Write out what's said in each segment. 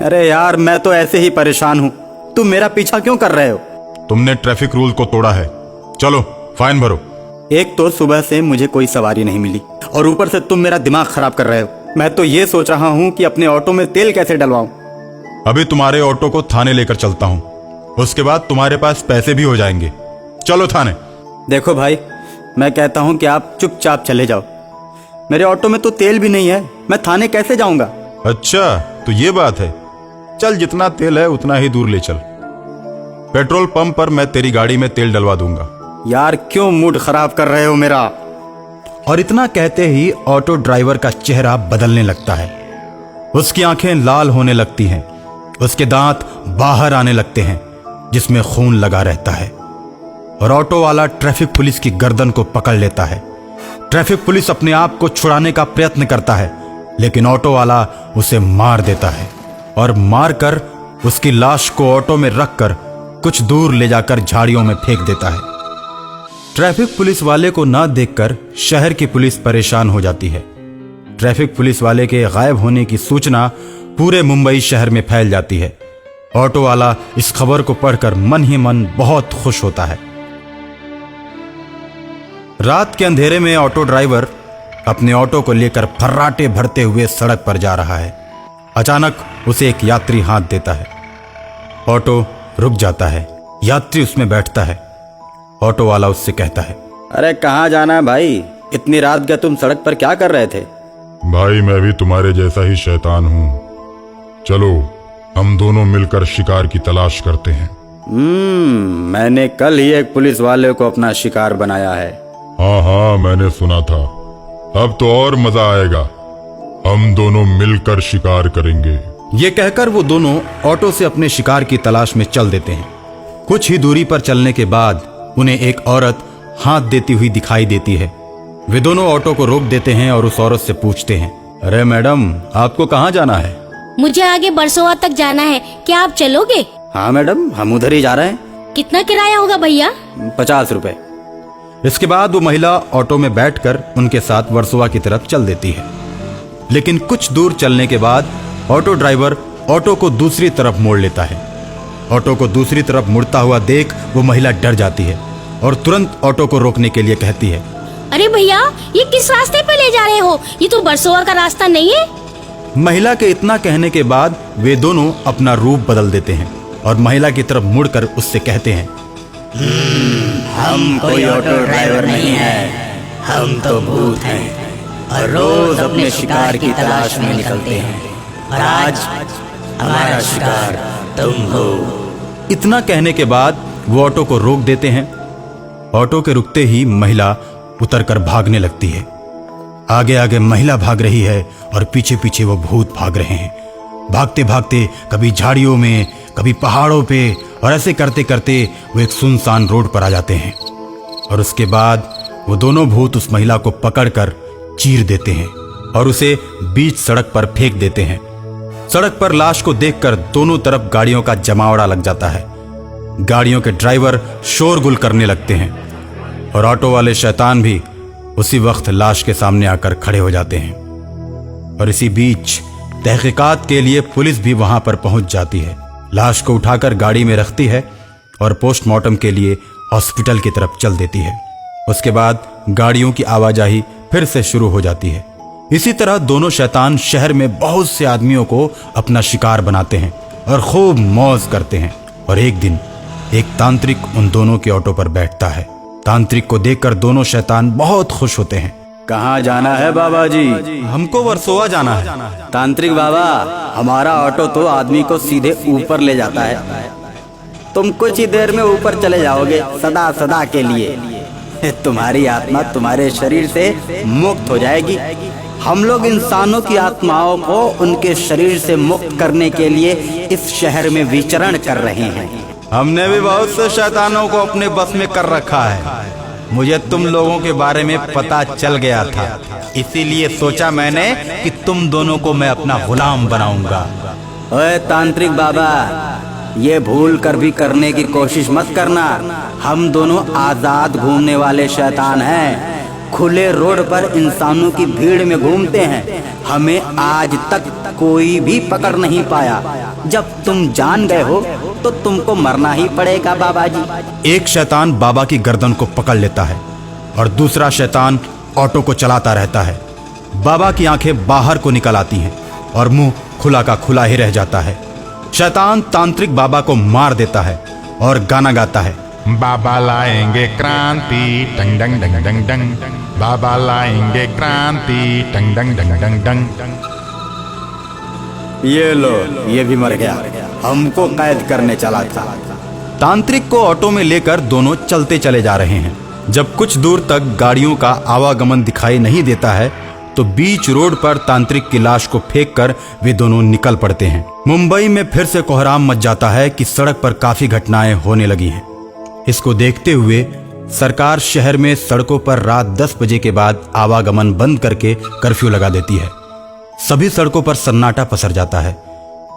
अरे यार, मैं तो ऐसे ही परेशान हूँ। तुम मेरा पीछा क्यों कर रहे हो? तुमने ट्रैफिक रूल को तोड़ा है, चलो फाइन भरो। एक तो सुबह से मुझे कोई सवारी नहीं मिली और ऊपर से तुम मेरा दिमाग खराब कर रहे हो। मैं तो ये सोच रहा हूँ कि अपने ऑटो में तेल कैसे डलवाऊं। अभी तुम्हारे ऑटो को थाने लेकर चलता हूँ, उसके बाद तुम्हारे पास पैसे भी हो जाएंगे। चलो थाने। देखो भाई, मैं कहता हूँ कि आप चुपचाप चले जाओ। मेरे ऑटो में तो तेल भी नहीं है, मैं थाने कैसे जाऊंगा? अच्छा तो ये बात है, चल जितना तेल है उतना ही दूर ले चल। पेट्रोल पंप पर मैं तेरी गाड़ी में तेल डलवा दूंगा। यार क्यों मूड खराब कर रहे हो मेरा? और इतना कहते ही ऑटो ड्राइवर का चेहरा बदलने लगता है। उसकी आंखें लाल होने लगती हैं, उसके दांत बाहर आने लगते हैं जिसमें खून लगा रहता है। और ऑटो वाला ट्रैफिक पुलिस की गर्दन को पकड़ लेता है। ट्रैफिक पुलिस अपने आप को छुड़ाने का प्रयत्न करता है, लेकिन ऑटो वाला उसे मार देता है और मारकर उसकी लाश को ऑटो में रखकर कुछ दूर ले जाकर झाड़ियों में फेंक देता है। ट्रैफिक पुलिस वाले को ना देखकर शहर की पुलिस परेशान हो जाती है। ट्रैफिक पुलिस वाले के गायब होने की सूचना पूरे मुंबई शहर में फैल जाती है। ऑटो वाला इस खबर को पढ़कर मन ही मन बहुत खुश होता है। रात के अंधेरे में ऑटो ड्राइवर अपने ऑटो को लेकर फर्राटे भरते हुए सड़क पर जा रहा है। अचानक उसे एक यात्री हाथ देता है। ऑटो रुक जाता है, यात्री उसमें बैठता है। ऑटो वाला उससे कहता है, अरे कहाँ जाना है भाई? इतनी रात का तुम सड़क पर क्या कर रहे थे? भाई मैं भी तुम्हारे जैसा ही शैतान हूँ, चलो हम दोनों मिलकर शिकार की तलाश करते हैं। मैंने कल ही एक पुलिस वाले को अपना शिकार बनाया है। हाँ हाँ मैंने सुना था। अब तो और मजा आएगा, हम दोनों मिलकर शिकार करेंगे। ये कहकर वो दोनों ऑटो से अपने शिकार की तलाश में चल देते हैं। कुछ ही दूरी पर चलने के बाद उन्हें एक औरत हाथ देती हुई दिखाई देती है। वे दोनों ऑटो को रोक देते हैं और उस औरत से पूछते हैं, अरे मैडम, आपको कहाँ जाना है? मुझे आगे बरसोवा तक जाना है, क्या आप चलोगे? हाँ मैडम, हम उधर ही जा रहे हैं। कितना किराया होगा भैया? 50 रुपए। इसके बाद वो महिला ऑटो में बैठकर उनके साथ वर्सोवा की तरफ चल देती है। लेकिन कुछ दूर चलने के बाद ऑटो ड्राइवर ऑटो को दूसरी तरफ मोड़ लेता है। ऑटो को दूसरी तरफ मुड़ता हुआ देख वो महिला डर जाती है और तुरंत ऑटो को रोकने के लिए कहती है, अरे भैया, ये किस रास्ते पे ले जा रहे हो? ये तो बरसोवा का रास्ता नहीं है। महिला के इतना कहने के बाद वे दोनों अपना रूप बदल देते हैं और महिला की तरफ मुड़कर उससे कहते हैं, हम कोई ऑटो ड्राइवर नहीं है, हम तो भूत हैं और रोज अपने शिकार की तलाश में निकलते हैं और आज हमारा शिकार तुम हो। इतना कहने के बाद वो ऑटो को रोक देते हैं। ऑटो के रुकते ही महिला उतरकर भागने लगती है। आगे आगे महिला भाग रही है और पीछे पीछे वो भूत भाग रहे हैं। भागते भागते कभी झाड़ियों में, कभी पहाड़ों पे, और ऐसे करते करते वो एक सुनसान रोड पर आ जाते हैं। और उसके बाद वो दोनों भूत उस महिला को पकड़कर चीर देते हैं और उसे बीच सड़क पर फेंक देते हैं। सड़क पर लाश को देखकर दोनों तरफ गाड़ियों का जमावड़ा लग जाता है। गाड़ियों के ड्राइवर शोरगुल करने लगते हैं और ऑटो वाले शैतान भी उसी वक्त लाश के सामने आकर खड़े हो जाते हैं। और इसी बीच तहकीकात के लिए पुलिस भी वहां पर पहुंच जाती है। लाश को उठाकर गाड़ी में रखती है और पोस्टमार्टम के लिए हॉस्पिटल की तरफ चल देती है। उसके बाद गाड़ियों की आवाजाही फिर से शुरू हो जाती है। इसी तरह दोनों शैतान शहर में बहुत से आदमियों को अपना शिकार बनाते हैं और खूब मौज करते हैं। और एक दिन एक तांत्रिक उन दोनों के ऑटो पर बैठता है। तांत्रिक को देखकर दोनों शैतान बहुत खुश होते हैं। कहाँ जाना है बाबा जी? हमको वर्सोवा जाना है। तांत्रिक बाबा, हमारा ऑटो तो आदमी को सीधे ऊपर ले जाता है। तुम कुछ ही देर में ऊपर चले जाओगे, सदा सदा के लिए। तुम्हारी आत्मा तुम्हारे शरीर से मुक्त हो जाएगी। हम लोग इंसानों की आत्माओं को उनके शरीर से मुक्त करने के लिए इस शहर में विचरण कर रहे हैं। हमने भी बहुत से शैतानों को अपने बस में कर रखा है। मुझे तुम लोगों के बारे में पता चल गया था, इसीलिए सोचा मैंने कि तुम दोनों को मैं अपना गुलाम बनाऊंगा। ओए तांत्रिक बाबा, ये भूल कर भी करने की कोशिश मत करना। हम दोनों आजाद घूमने वाले शैतान हैं खुले रोड पर इंसानों की भीड़ में घूमते हैं। हमें आज तक कोई भी पकड़ नहीं पाया। जब तुम जान गए हो तो तुमको मरना ही पड़ेगा बाबा जी। एक शैतान बाबा की गर्दन को पकड़ लेता है और दूसरा शैतान ऑटो को चलाता रहता है। बाबा की आंखें बाहर को निकल आती हैं और मुंह खुला का खुला ही रह जाता है। शैतान तांत्रिक बाबा को मार देता है और गाना गाता है, बाबा लाएंगे क्रांति टंग डंग डंग डंग डंग, बाबा लाएंगे क्रांति टंग डंग डंग डंग डंग। ये लो, ये भी मर गया, हमको कैद करने चला था। तांत्रिक को ऑटो में लेकर दोनों चलते चले जा रहे हैं। जब कुछ दूर तक गाड़ियों का आवागमन दिखाई नहीं देता है तो बीच रोड पर तांत्रिक की लाश को फेंककर वे दोनों निकल पड़ते हैं। मुंबई में फिर से कोहराम मच जाता है कि सड़क पर काफी घटनाएं होने लगी हैं। इसको देखते हुए सरकार शहर में सड़कों पर रात 10 बजे के बाद आवागमन बंद करके कर्फ्यू लगा देती है। सभी सड़कों पर सन्नाटा पसर जाता है,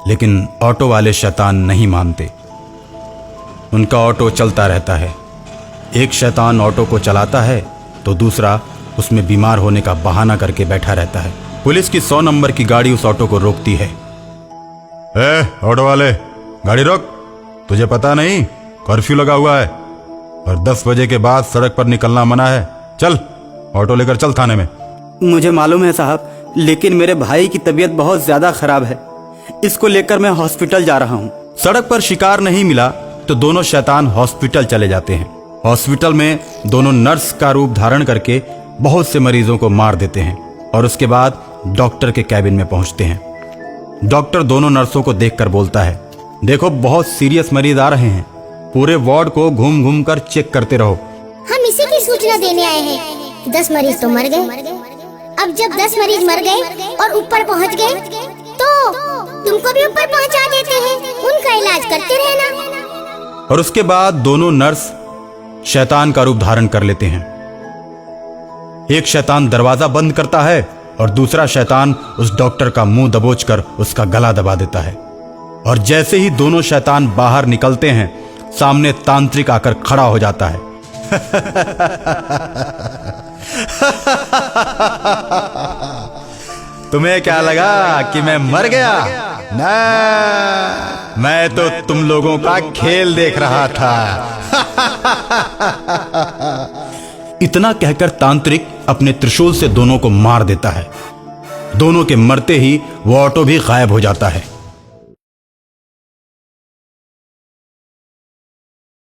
लेकिन ऑटो वाले शैतान नहीं मानते। उनका ऑटो चलता रहता है। एक शैतान ऑटो को चलाता है तो दूसरा उसमें बीमार होने का बहाना करके बैठा रहता है। पुलिस की 100 नंबर की गाड़ी उस ऑटो को रोकती है। ऑटो वाले, गाड़ी रोक। तुझे पता नहीं कर्फ्यू लगा हुआ है और 10 बजे के बाद सड़क पर निकलना मना है। चल ऑटो लेकर चल थाने में। मुझे मालूम है साहब, लेकिन मेरे भाई की तबीयत बहुत ज्यादा खराब है। इसको लेकर मैं हॉस्पिटल जा रहा हूँ। सड़क पर शिकार नहीं मिला तो दोनों शैतान हॉस्पिटल चले जाते हैं। हॉस्पिटल में दोनों नर्स का रूप धारण करके बहुत से मरीजों को मार देते हैं और उसके बाद डॉक्टर के कैबिन में पहुंचते हैं। डॉक्टर दोनों नर्सों को देखकर बोलता है, देखो बहुत सीरियस मरीज आ रहे हैं, पूरे वार्ड को घूम घूम कर चेक करते रहो। हम इसी की सूचना देने आए हैं। 10 मरीज तो मर गए। अब जब 10 मरीज मर गए और ऊपर पहुंच गए तो तुमको भी ऊपर पहुंचा देते हैं। उनका इलाज करते रहना। और उसके बाद दोनों नर्स शैतान का रूप धारण कर लेते हैं। एक शैतान दरवाजा बंद करता है और दूसरा शैतान उस डॉक्टर का मुंह दबोचकर उसका गला दबा देता है। और जैसे ही दोनों शैतान बाहर निकलते हैं, सामने तांत्रिक आकर खड़ा हो जाता है। तुम्हें क्या लगा कि मैं मर गया? ना, मैं तो तुम लोगों का खेल देख रहा था। इतना कहकर तांत्रिक अपने त्रिशूल से दोनों को मार देता है। दोनों के मरते ही वो ऑटो भी गायब हो जाता है।